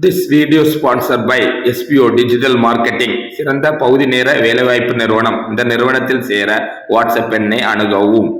This video sponsored by SPO Digital Marketing. சிறந்த பகுதி நேர வேலைவாய்ப்பு நிறுவனம். இந்த நிறுவனத்தில் சேர வாட்ஸ்அப் எண்ணை அணுகவும்.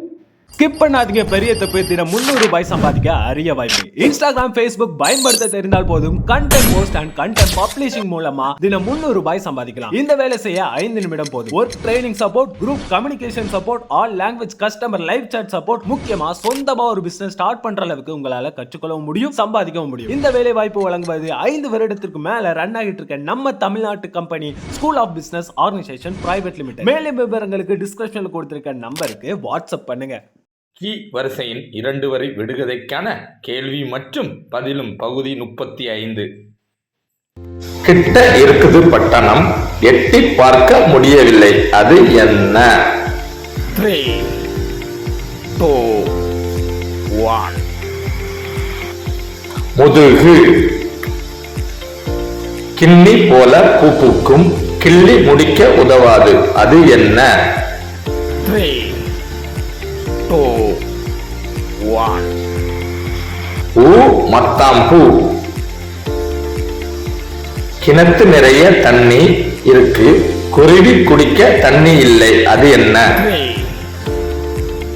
ஸ்கிப் பண்ணாதீங்க, பெரிய தப்பு. தினம் 300 ரூபாய் சம்பாதிக்க அரிய வாய்ப்பு. இன்ஸ்டாகிராம், ஃபேஸ்புக் பயன்படுத்த தெரிந்தால் போதும். Content post and content publishing மூலமா தினம் 300 ரூபாய் சம்பாதிக்கலாம். இந்த வேலை செய்ய 5 நிமிடம் போதும். Work training support, group communication support, all language customer live chat support, முக்கியமா சொந்தமா ஒரு பிசினஸ் ஸ்டார்ட் பண்ற அளவுக்கு உங்களால கற்றுக்கொள்ளவும் முடியும், சம்பாதிக்கவும் முடியும். இந்த வேலை வாய்ப்பு வழங்குவது 5 வருடத்திற்கு மேல ரன் ஆகிட்டு இருக்க நம்ம தமிழ்நாட்டு company school of business organization private limited. மேலும் விவரங்களுக்கு டிஸ்கிரிப்ஷன்ல கொடுத்திருக்க நம்பருக்கு வாட்ஸ்அப் பண்ணுங்க. கி வரிசையின் 2 வரி விடுகதைக்கான கேள்வி மற்றும் பதிலும் பகுதி 35. கிட்ட இருக்குது பட்டணம், எட்டி பார்க்க முடியவில்லை, அது என்ன? 3, 2, 1. முதுகு. கிண்ணி போல பூ பூக்கும், கிள்ளி முடிக்க உதவாது, அது என்ன? 3, 2, 1. மத்தாம்பூ. கிணத்து நிறைய தண்ணி இருக்கு, குருவி குடிக்க தண்ணி இல்லை, அது என்ன? 3,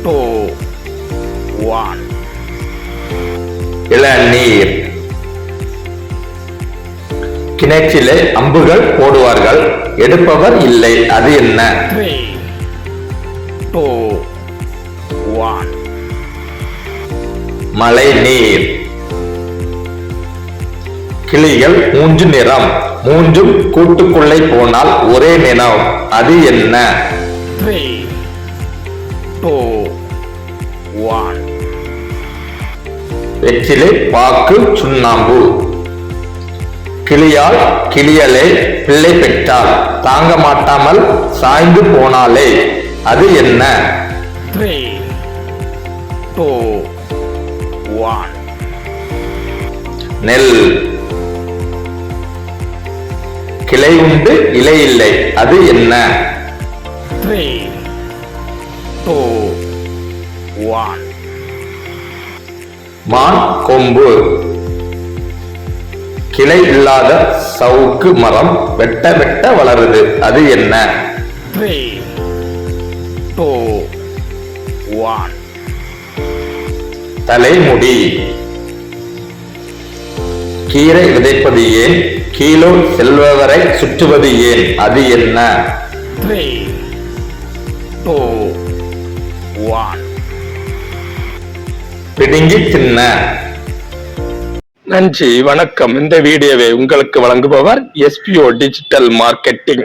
2, 1. இளநீர். கிணற்றிலே அம்புகள் போடுவார்கள், எடுப்பவர் இல்லை, அது என்ன? 3, 2, 1. மழை நீர். கிளிகள் மூன்று நிறம், மூன்றும் கூட்டுக்குள்ளே போனால் ஒரே நிறம், அது என்ன? 3, 2, 1. வெற்றிலை, பாக்கு, சுண்ணாம்பு. கிளியால் கிளியலே பிள்ளை பெற்றால் தாங்க மாட்டாமல் சாய்ந்து போனாலே, அது என்ன? 3, 2, 1. நெல். கிளை உண்டு இலை இல்லை, அது என்ன? 3, 2, 1. மான் கொம்பு. கிளை இல்லாத சவுக்கு மரம் வெட்ட வெட்ட வளருது, அது என்ன? 3, 2, 1. தலைமுடி. கீரை விதைப்பது ஏன், கீழோ செல்பவரை சுற்றுவது ஏன், அது என்ன? 3, 2, 1. பிடுங்கி தின்ன. நன்றி, வணக்கம். இந்த வீடியோவை உங்களுக்கு வழங்குபவர் SPO டிஜிட்டல் மார்க்கெட்டிங்.